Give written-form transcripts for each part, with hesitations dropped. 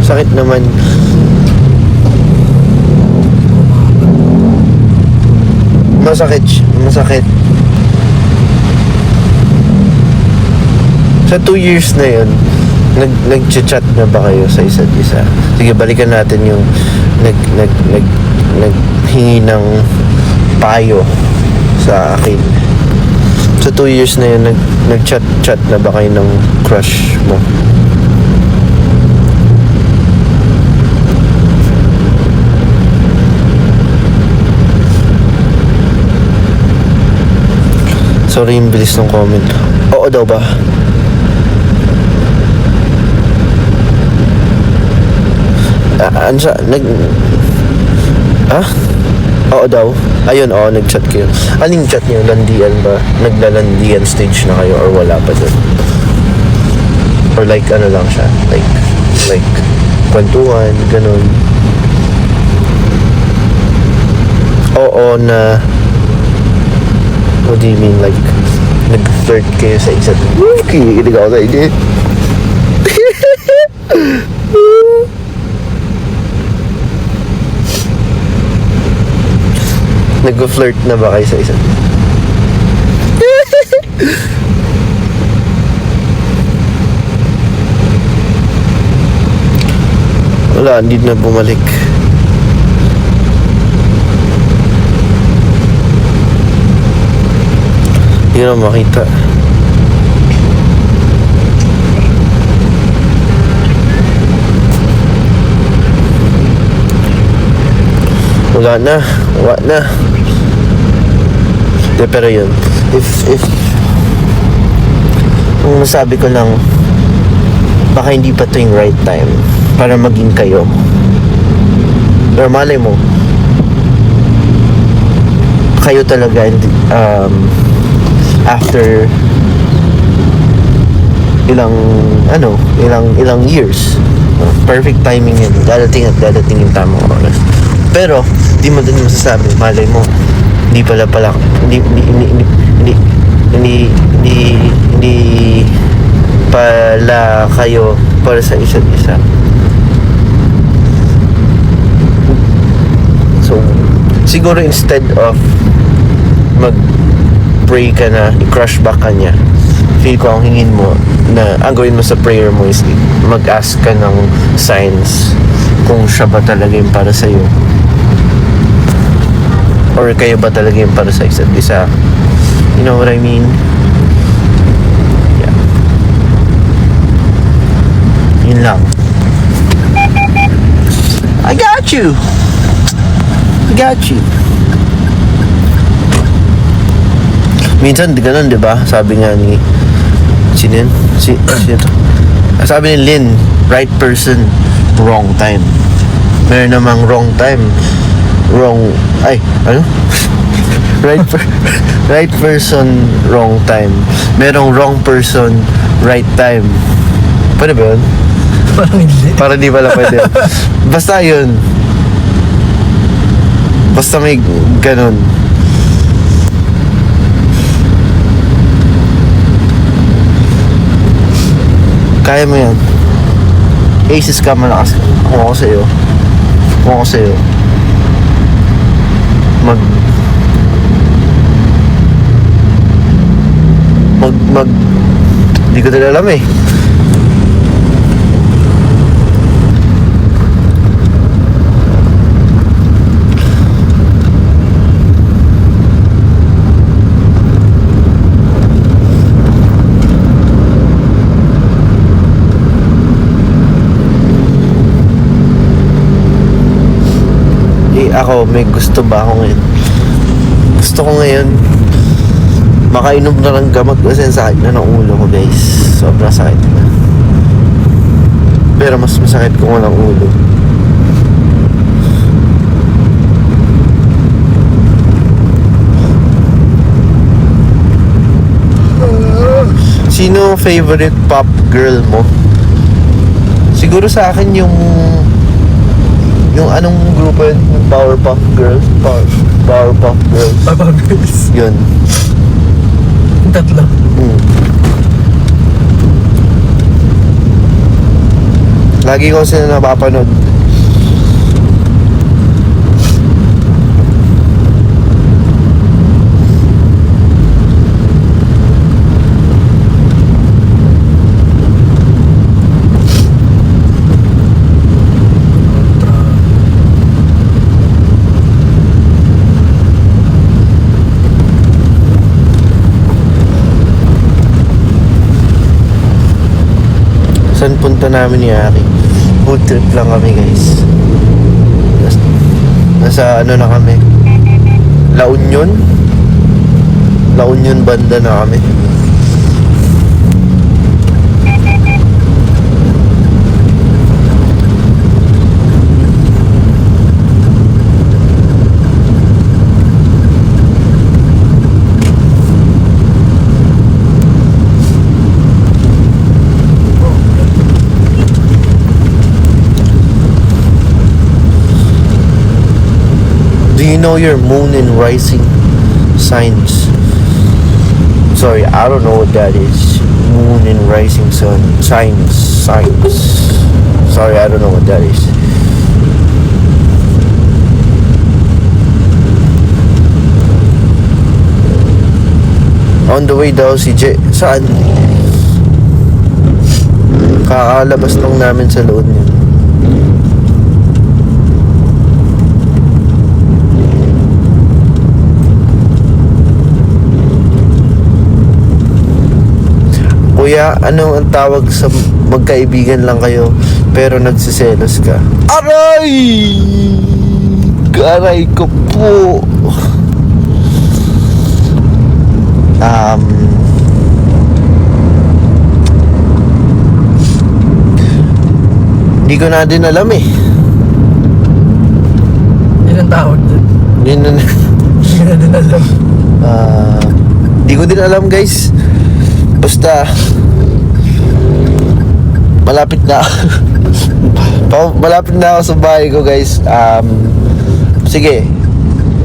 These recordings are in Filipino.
Sakit naman. Masakit. Sa 2 years na yun, nag-chat na ba kayo sa isa't isa? Sige, balikan natin yung naghingi ng payo sa akin. Sa 2 years na yun, nag-chat na ba kayo ng crush mo? Sorry yung bilis ng comment. Oo daw ba? Oo daw. Ayun, oo, nag-chat kayo. Anong chat niyo? Landian ba? Naglalandian stage na kayo or wala pa dun? Or like, ano lang siya? Like, kwentuhan, ganun. Oo na... What do you mean? Like, nag-flirt kayo sa isa't... Kikilig ako sa inyo. Nag-flirt na ba kayo sa isa't? Wala, hindi na bumalik. Hindi na makita. Wala na. Pero yun, if kung masabi ko lang, baka hindi pa ito yung right time para maging kayo. Pero malay mo, kayo talaga after ilang years, perfect timing yun, dadating yung tamang oras. Pero di mo din masasabi, malay mo hindi pala hindi pala kayo para sa isa't isa. So siguro instead of mag-pray ka na, i-crush back ka niya, feel ko ang hingin mo na ang gawin mo sa prayer mo is mag-ask ka ng signs kung siya ba talaga yung para sa'yo or kayo ba talaga yung para sa isa't isa. You know what I mean? Yeah. Yun lang. I got you. Minsan ganun, di ba? Sabi nga ni sino yun? Sino to? Sabi ni Lynn, right person, wrong time. Meron namang wrong time, right person, wrong time. Merong wrong person, right time. Pwede ba yun? Parang hindi. Para di pala pwede. Basta yun. Basta may ganun. Kaya mo yan. Aces ka, malakas ka. Kung ako sa'yo, hindi ko din alam eh. Ako, may gusto ba ako ngayon? Gusto ko ngayon makainom na ng gamot kasi sakit na ng ulo ko, guys. Sobrang sakit na. Pero mas masakit kung walang ulo. Sino favorite pop girl mo? Siguro sa akin yung anong grupo yun? Powerpuff Girls? Powerpuff Girls. Powerpuff Girls. Yun. Yung tatlo. Lagi ko sila napapanood. Saan punta namin ni Aki? Food trip lang kami guys. Nasa ano na kami? La Union? La Union banda na kami. Do you know your moon and rising signs? Sorry, I don't know what that is. Moon and rising sun signs. Sorry, I don't know what that is. On the way daw si J. Saan? Kakalabas lang namin sa load niya. Kuya, ano ang tawag sa magkaibigan lang kayo pero nagsiselos ka? Aray! Aray ko po. Hindi ko na din alam eh. Yun ang tawag dyan. Hindi na Hindi na din alam. Hindi ko din alam guys. Basta malapit na malapit na ako sa bahay ko guys. Sige,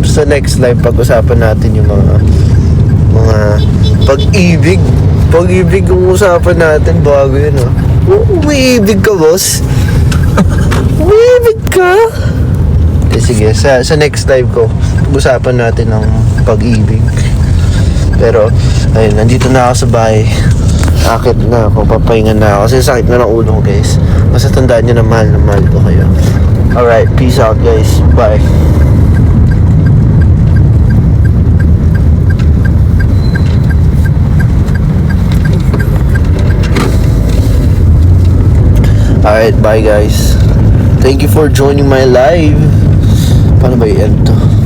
sa next live pag-usapan natin yung mga pag-ibig yung usapan natin bago yun. Umiibig ka boss. Umiibig ka. Sige, sa next live ko pag-usapan natin ng pag-ibig. Pero ayun, nandito na ako sa bahay. Akit na ako, papahinga na ako kasi sakit na ng ulo ko guys. Basta tandaan nyo na mahal ko kayo. Alright, peace out guys. Bye. Alright, bye guys. Thank you for joining my live. Paano ba i-end to?